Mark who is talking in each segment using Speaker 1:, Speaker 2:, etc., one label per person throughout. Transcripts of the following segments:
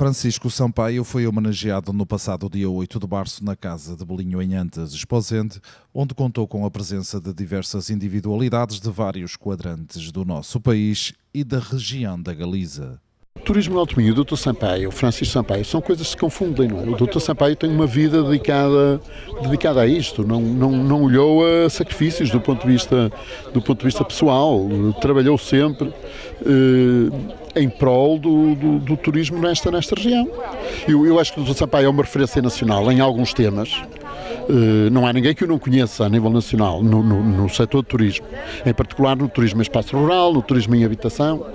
Speaker 1: Francisco Sampaio foi homenageado no passado dia 8 de março na Casa de Bolinho em Antas, Esposende, onde contou com a presença de diversas individualidades de vários quadrantes do nosso país e da região da Galiza.
Speaker 2: O turismo no Alto Minho e o Dr. Sampaio, o Francisco Sampaio, são coisas que se confundem, não é? O Dr. Sampaio tem uma vida dedicada a isto, não olhou a sacrifícios do ponto de vista pessoal, trabalhou sempre em prol do turismo nesta região. Eu acho que o Dr. Sampaio é uma referência nacional em alguns temas. Não há ninguém que o não conheça a nível nacional no setor do turismo, em particular no turismo em espaço rural, no turismo em habitação,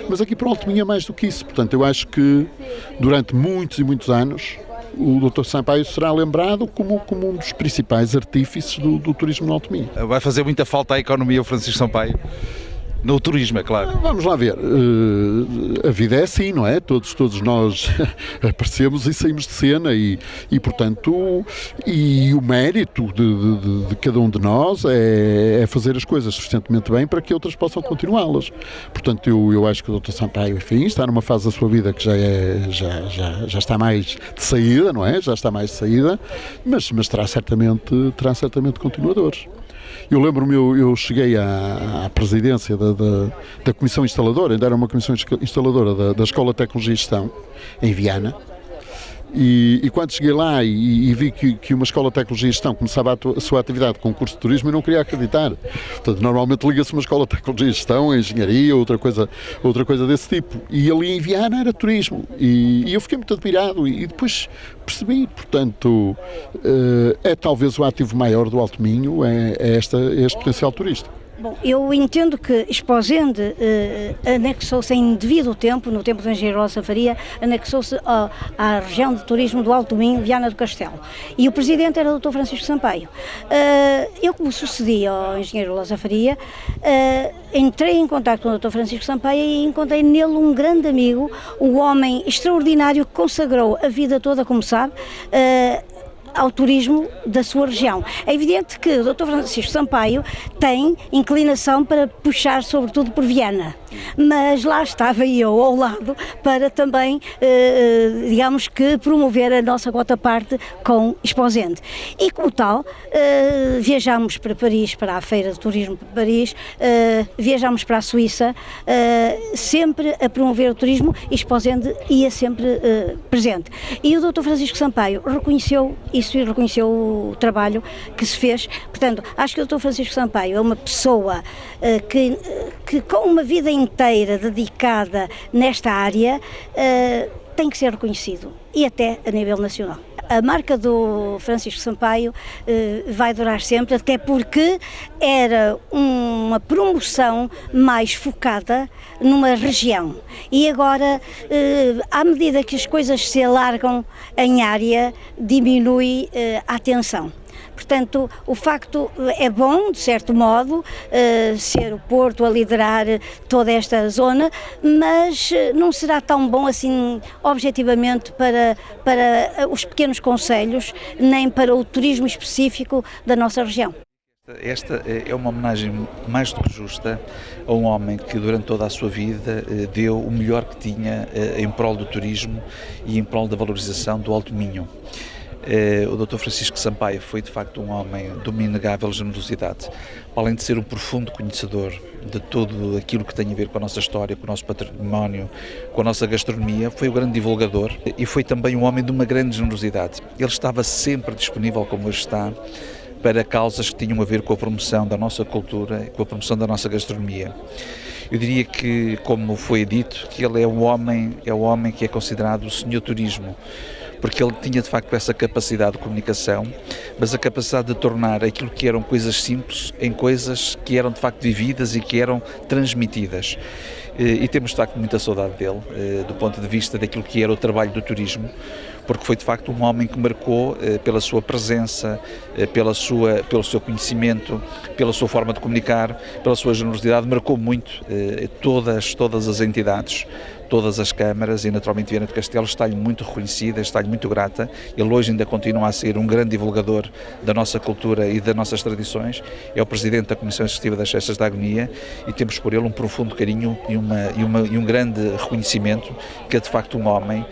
Speaker 2: mas aqui para o Alto Minho é mais do que isso. Portanto, eu acho que durante muitos e muitos anos o Dr. Sampaio será lembrado como um dos principais artífices do turismo no Alto Minho.
Speaker 1: Vai fazer muita falta à economia o Francisco Sampaio? No turismo, é claro.
Speaker 2: Vamos lá ver. A vida é assim, não é? Todos nós aparecemos e saímos de cena e portanto, o mérito de cada um de nós é fazer as coisas suficientemente bem para que outras possam continuá-las. Portanto, eu acho que o Dr. Sampaio, enfim, está numa fase da sua vida que já está mais de saída, não é? Já está mais de saída, mas terá certamente continuadores. Eu lembro-me, eu cheguei à presidência da Comissão Instaladora, ainda era uma Comissão Instaladora da Escola de Tecnologia e Gestão, em Viana, e quando cheguei lá e vi que uma Escola de Tecnologia e Gestão começava a sua atividade com um curso de turismo, eu não queria acreditar. Portanto, normalmente liga-se uma Escola de Tecnologia e Gestão, a engenharia, outra coisa desse tipo. E ali em Viana era turismo. E eu fiquei muito admirado e depois percebi, portanto, é talvez o ativo maior do Alto Minho, é este potencial turístico.
Speaker 3: Bom, eu entendo que Esposende anexou-se em devido tempo, no tempo do engenheiro Losa Faria, anexou-se à região de turismo do Alto Minho, Viana do Castelo. E o presidente era o Dr. Francisco Sampaio. Eu, como sucedi ao engenheiro Losa Faria, entrei em contato com o Dr. Francisco Sampaio e encontrei nele um grande amigo, um homem extraordinário que consagrou a vida toda, como sabe, ao turismo da sua região. É evidente que o Dr. Francisco Sampaio tem inclinação para puxar sobretudo por Viana, mas lá estava eu ao lado para também, digamos que, promover a nossa quota parte com Esposende. E como tal, viajámos para Paris, para a Feira de Turismo de Paris, viajámos para a Suíça, sempre a promover o turismo, e Esposende ia sempre presente. E o Dr. Francisco Sampaio reconheceu isso e reconheceu o trabalho que se fez. Portanto, acho que o Dr. Francisco Sampaio é uma pessoa que com uma vida inteira dedicada nesta área tem que ser reconhecido, e até a nível nacional. A marca do Francisco Sampaio vai durar sempre, até porque era uma promoção mais focada numa região. E agora, à medida que as coisas se alargam em área, diminui a atenção. Portanto, o facto é bom, de certo modo, ser o Porto a liderar toda esta zona, mas não será tão bom assim, objetivamente, para os pequenos concelhos, nem para o turismo específico da nossa região.
Speaker 4: Esta é uma homenagem mais do que justa a um homem que durante toda a sua vida deu o melhor que tinha em prol do turismo e em prol da valorização do Alto Minho. O Dr. Francisco Sampaio foi de facto um homem de uma inegável generosidade, além de ser um profundo conhecedor de tudo aquilo que tem a ver com a nossa história, com o nosso património, com a nossa gastronomia. Foi o grande divulgador e foi também um homem de uma grande generosidade. Ele estava sempre disponível, como hoje está, para causas que tinham a ver com a promoção da nossa cultura, com a promoção da nossa gastronomia. Eu diria que, como foi dito, que ele é o homem que é considerado o senhor turismo, porque ele tinha de facto essa capacidade de comunicação, mas a capacidade de tornar aquilo que eram coisas simples em coisas que eram de facto vividas e que eram transmitidas. E temos de facto muita saudade dele, do ponto de vista daquilo que era o trabalho do turismo, porque foi de facto um homem que marcou pela sua presença, pelo seu conhecimento, pela sua forma de comunicar, pela sua generosidade, marcou muito todas as entidades, todas as câmaras e naturalmente Viana do Castelo está-lhe muito reconhecida, está-lhe muito grata. Ele hoje ainda continua a ser um grande divulgador da nossa cultura e das nossas tradições. É o Presidente da Comissão Executiva das Festas da Agonia e temos por ele um profundo carinho e um grande reconhecimento que é de facto um homem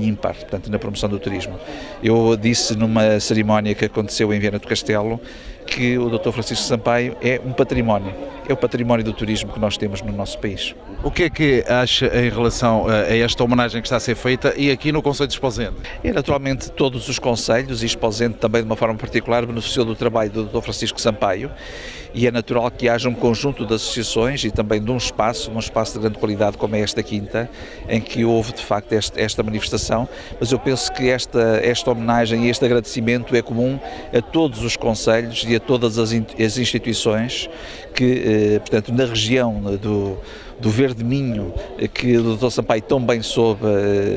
Speaker 4: ímpar, portanto, na promoção do turismo. Eu disse numa cerimónia que aconteceu em Viana do Castelo que o Dr. Francisco Sampaio é um património, é o património do turismo que nós temos no nosso país.
Speaker 1: O que é que acha em relação a esta homenagem que está a ser feita e aqui no Conselho de Esposende?
Speaker 4: É naturalmente todos os concelhos e Esposende também de uma forma particular beneficiou do trabalho do Dr. Francisco Sampaio e é natural que haja um conjunto de associações e também de um espaço de grande qualidade como é esta quinta, em que houve de facto esta manifestação, mas eu penso que esta homenagem e este agradecimento é comum a todos os concelhos e a todas as instituições que, portanto, na região do Verde Minho, que o Dr. Sampaio tão bem soube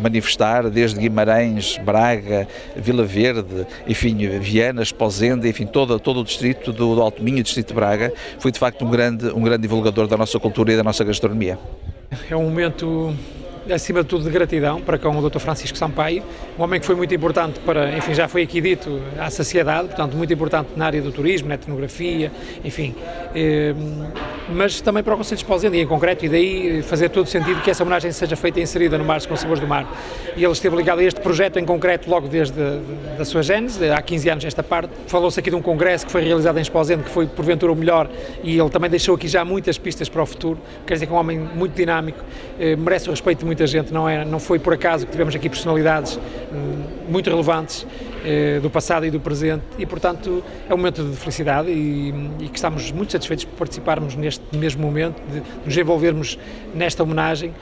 Speaker 4: manifestar, desde Guimarães, Braga, Vila Verde, enfim, Viana, Esposende, enfim, todo o distrito do Alto Minho, distrito de Braga, foi de facto um grande divulgador da nossa cultura e da nossa gastronomia.
Speaker 5: É um momento, acima de tudo, de gratidão para com o Dr. Francisco Sampaio, um homem que foi muito importante para, enfim, já foi aqui dito, à saciedade, portanto, muito importante na área do turismo, na etnografia, enfim, mas também para o Conselho de Esposende, e em concreto, e daí fazer todo o sentido que essa homenagem seja feita e inserida no Mares com Sabores do Mar. E ele esteve ligado a este projeto em concreto logo desde a sua gênese, há 15 anos esta parte. Falou-se aqui de um congresso que foi realizado em Esposende, que foi porventura o melhor, e ele também deixou aqui já muitas pistas para o futuro. Quer dizer que é um homem muito dinâmico, merece o respeito de muita gente, não foi por acaso que tivemos aqui personalidades muito relevantes do passado e do presente, e portanto é um momento de felicidade e que estamos muito satisfeitos por participarmos neste mesmo momento, de nos envolvermos nesta homenagem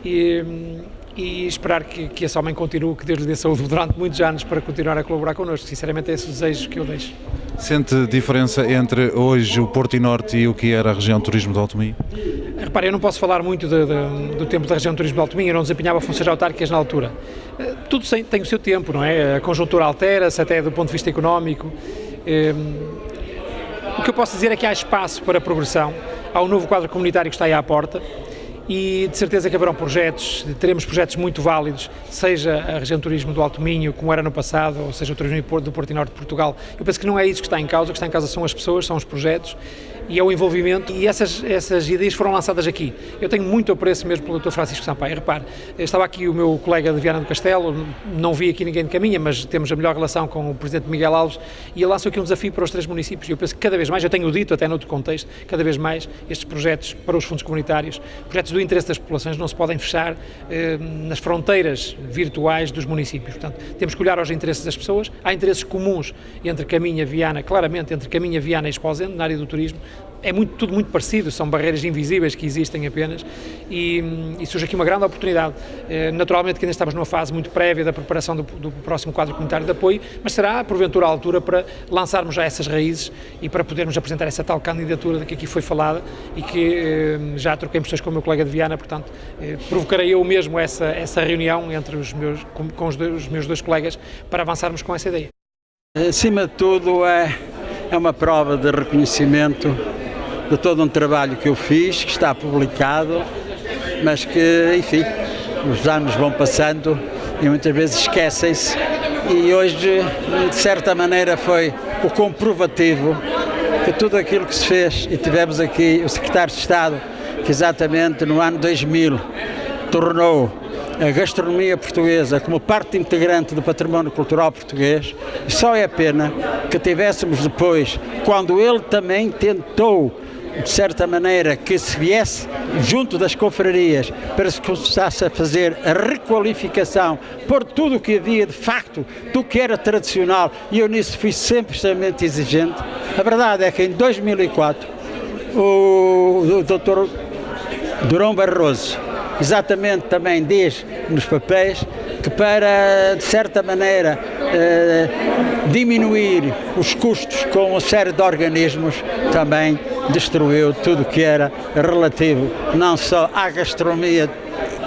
Speaker 5: e esperar que esse homem continue, que Deus lhe dê saúde durante muitos anos para continuar a colaborar connosco. Sinceramente é esse o desejo que eu deixo.
Speaker 1: Sente diferença entre hoje o Porto e Norte e o que era a região de turismo de Alto Minho?
Speaker 5: Repare, eu não posso falar muito do tempo da região de turismo de Alto Minho, eu não desempenhava funções autárquicas na altura. Tudo tem o seu tempo, não é? A conjuntura altera-se até do ponto de vista económico. O que eu posso dizer é que há espaço para progressão, há um novo quadro comunitário que está aí à porta e de certeza que haverão projetos, teremos projetos muito válidos, seja a região de turismo do Alto Minho, como era no passado, ou seja o turismo do Porto e Norte de Portugal. Eu penso que não é isso que está em causa, o que está em causa são as pessoas, são os projetos e é o envolvimento, e essas ideias foram lançadas aqui. Eu tenho muito apreço mesmo pelo Dr. Francisco Sampaio. Repare, estava aqui o meu colega de Viana do Castelo, não vi aqui ninguém de caminha, mas temos a melhor relação com o Presidente Miguel Alves, e ele lançou aqui um desafio para os 3 municípios, e eu penso que cada vez mais, eu tenho dito até noutro contexto, cada vez mais estes projetos para os fundos comunitários, projetos do interesse das populações não se podem fechar nas fronteiras virtuais dos municípios. Portanto, temos que olhar aos interesses das pessoas, há interesses comuns entre Caminha, Viana, claramente entre Caminha, Viana e Esposende, na área do turismo. É tudo muito parecido, são barreiras invisíveis que existem apenas e surge aqui uma grande oportunidade. Naturalmente que ainda estamos numa fase muito prévia da preparação do próximo quadro comunitário de apoio, mas será porventura a altura para lançarmos já essas raízes e para podermos apresentar essa tal candidatura de que aqui foi falada e que já troquei impressões com o meu colega de Viana, portanto provocarei eu mesmo essa reunião entre os meus 2 colegas para avançarmos com essa ideia.
Speaker 6: Acima de tudo é uma prova de reconhecimento de todo um trabalho que eu fiz, que está publicado, mas que, enfim, os anos vão passando e muitas vezes esquecem-se, e hoje, de certa maneira, foi o comprovativo que tudo aquilo que se fez, e tivemos aqui o Secretário de Estado, que exatamente no ano 2000 tornou a gastronomia portuguesa como parte integrante do património cultural português, e só é pena que tivéssemos depois, quando ele também tentou, de certa maneira, que se viesse junto das confrarias para se começasse a fazer a requalificação por tudo o que havia de facto do que era tradicional, e eu nisso fui sempre extremamente exigente. A verdade é que em 2004 o Dr. Durão Barroso exatamente também diz nos papéis que para, de certa maneira, diminuir os custos com uma série de organismos, também destruiu tudo o que era relativo não só à gastronomia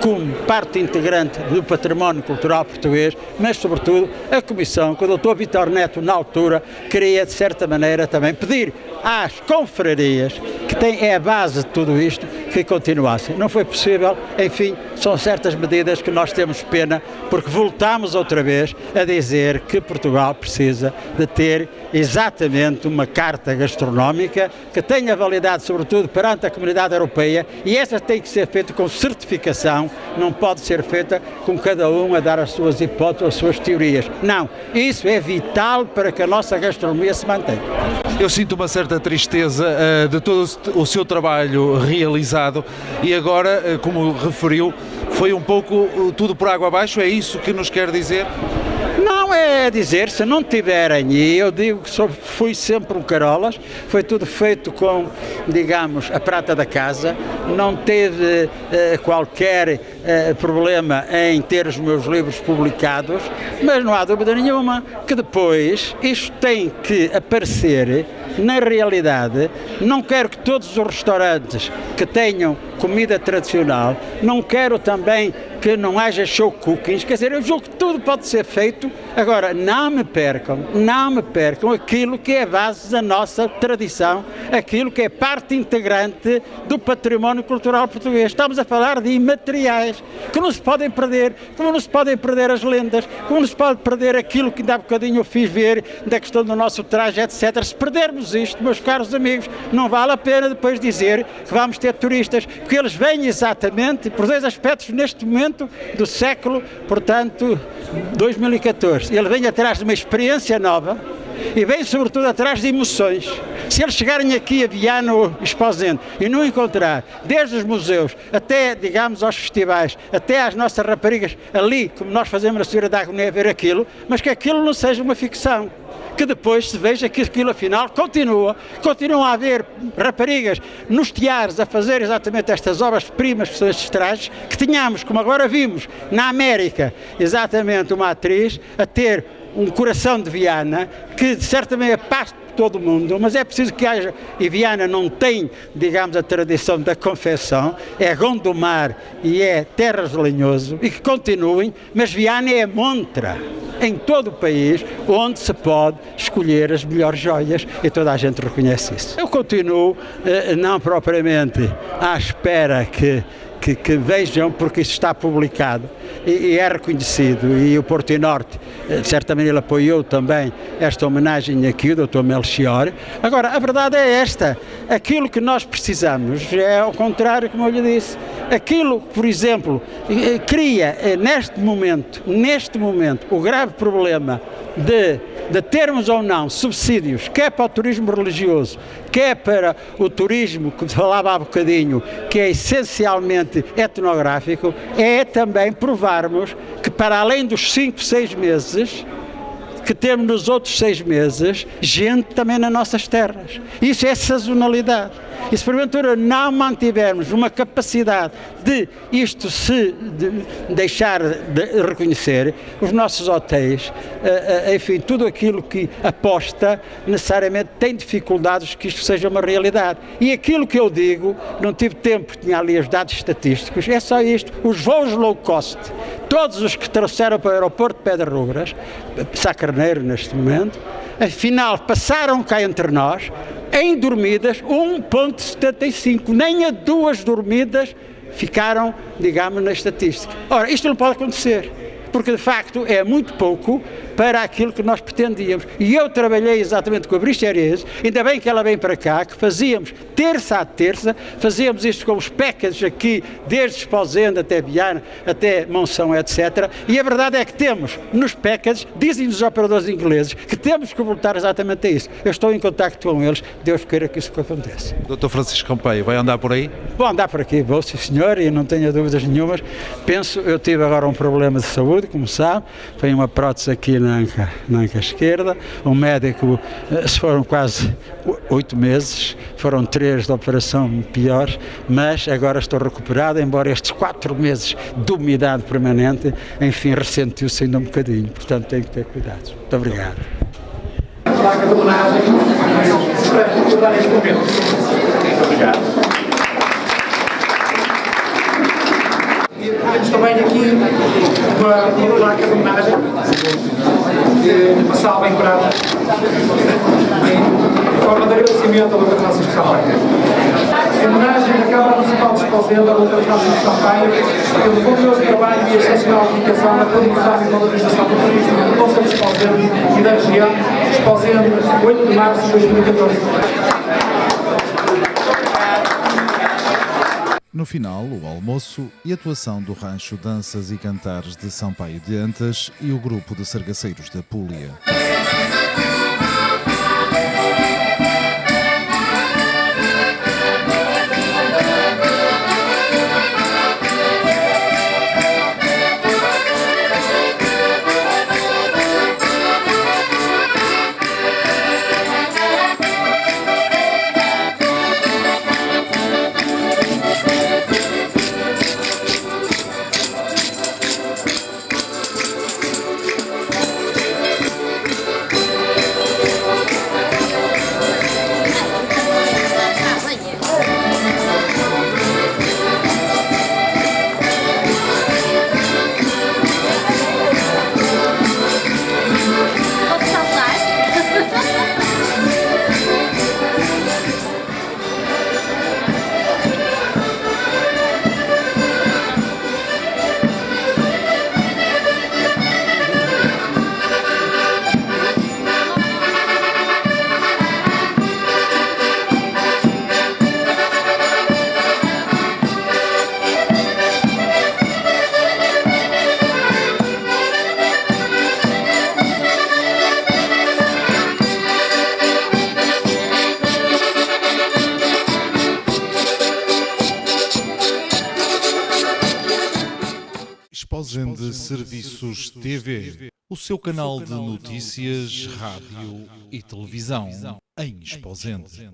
Speaker 6: como parte integrante do património cultural português, mas sobretudo a Comissão, que o Dr. Vítor Neto na altura queria, de certa maneira, também pedir às confrarias, que é a base de tudo isto, que continuassem. Não foi possível, enfim, são certas medidas que nós temos pena, porque voltamos outra vez a dizer que Portugal precisa de ter exatamente uma carta gastronómica que tenha validade, sobretudo, perante a comunidade europeia, e essa tem que ser feita com certificação, não pode ser feita com cada um a dar as suas hipóteses, as suas teorias. Não, isso é vital para que a nossa gastronomia se mantenha.
Speaker 1: Eu sinto uma certa tristeza de todo o seu trabalho realizado e agora, como referiu, foi um pouco tudo por água abaixo, é isso que nos quer dizer?
Speaker 6: Não, é dizer, se não tiverem, e eu digo que fui sempre um carolas, foi tudo feito com, digamos, a prata da casa, não teve qualquer problema em ter os meus livros publicados, mas não há dúvida nenhuma que depois isto tem que aparecer na realidade. Não quero que todos os restaurantes que tenham comida tradicional, não quero também que não haja show cookings, quer dizer, eu julgo que tudo pode ser feito. Agora, não me percam aquilo que é a base da nossa tradição, aquilo que é parte integrante do património cultural português. Estamos a falar de imateriais que não se podem perder, como não se podem perder as lendas, como não se pode perder aquilo que ainda há bocadinho eu fiz ver da questão do nosso traje, etc. Se perdermos isto, meus caros amigos, não vale a pena depois dizer que vamos ter turistas, porque eles vêm exatamente por dois aspectos neste momento do século, portanto, 2014. Ele vem atrás de uma experiência nova e vem sobretudo atrás de emoções. Se eles chegarem aqui a Viana ou Esposende e não encontrar, desde os museus até, digamos, aos festivais, até às nossas raparigas ali, como nós fazemos na Senhora da Agonia, a ver aquilo, mas que aquilo não seja uma ficção, que depois se veja que aquilo afinal continuam a haver raparigas nos teares a fazer exatamente estas obras-primas que são estes trajes, que tínhamos, como agora vimos, na América, exatamente uma atriz a ter um coração de Viana, que certamente é paz por todo o mundo, mas é preciso que haja, e Viana não tem, digamos, a tradição da confecção, é Gondomar e é Terras de Lanhoso, e que continuem, mas Viana é a montra em todo o país onde se pode escolher as melhores joias e toda a gente reconhece isso. Eu continuo, não propriamente à espera que vejam, porque isso está publicado e é reconhecido, e o Portinorte, certamente ele apoiou também esta homenagem aqui, o Dr. Melchior. Agora, a verdade é esta, aquilo que nós precisamos é ao contrário, como eu lhe disse, aquilo, por exemplo, cria neste momento, o grave problema de termos ou não subsídios, quer para o turismo religioso, quer para o turismo que falava há bocadinho, que é essencialmente etnográfico, é também provarmos que para além dos 5, 6 meses que temos nos outros 6 meses, gente também nas nossas terras. Isso é sazonalidade. E se porventura não mantivermos uma capacidade de isto se deixar de reconhecer, os nossos hotéis, enfim, tudo aquilo que aposta, necessariamente tem dificuldades que isto seja uma realidade. E aquilo que eu digo, não tive tempo, tinha ali os dados estatísticos, é só isto, os voos low cost, todos os que trouxeram para o aeroporto de Pedras Rubras, Sá Carneiro neste momento, afinal passaram cá entre nós, em dormidas 1,75, nem a 2 dormidas ficaram, digamos, na estatística. Ora, isto não pode acontecer, porque de facto é muito pouco para aquilo que nós pretendíamos. E eu trabalhei exatamente com a Bricherese, ainda bem que ela vem para cá, que fazíamos terça a terça, fazíamos isto com os packages aqui, desde Esposende até Viana, até Monção, etc. E a verdade é que temos nos packages, dizem-nos os operadores ingleses, que temos que voltar exatamente a isso. Eu estou em contacto com eles, Deus queira que isso aconteça.
Speaker 1: Dr. Francisco Campeio, vai andar por aí?
Speaker 6: Vou andar por aqui, vou, sim senhor, e não tenho dúvidas nenhumas. Penso, eu tive agora um problema de saúde, como sabe, foi uma prótese aqui na anca esquerda, um médico, se foram quase 8 meses, foram 3 de operação piores, mas agora estou recuperado, embora estes 4 meses de umidade permanente, enfim, ressentiu-se ainda um bocadinho, portanto tenho que ter cuidado. Muito obrigado.
Speaker 7: Placa de homenagem para recordar este momento. Muito obrigado. E temos também aqui uma placa de homenagem de uma salva em prata em forma de agradecimento ao Dr. Francisco Campeio. Em homenagem da Câmara Municipal de Esposende, a Dr. Francisco Sampaio, pelo fabuloso trabalho e excepcional dedicação na promoção e valorização do turismo do Conselho de Esposende e da região, Esposende, 8 de março de 2014.
Speaker 1: No final, o almoço e atuação do Rancho Danças e Cantares de Sampaio de Antas e o grupo de sargaceiros da Púlia. Esposende Serviços TV, o seu canal de notícias, rádio e televisão em Esposende.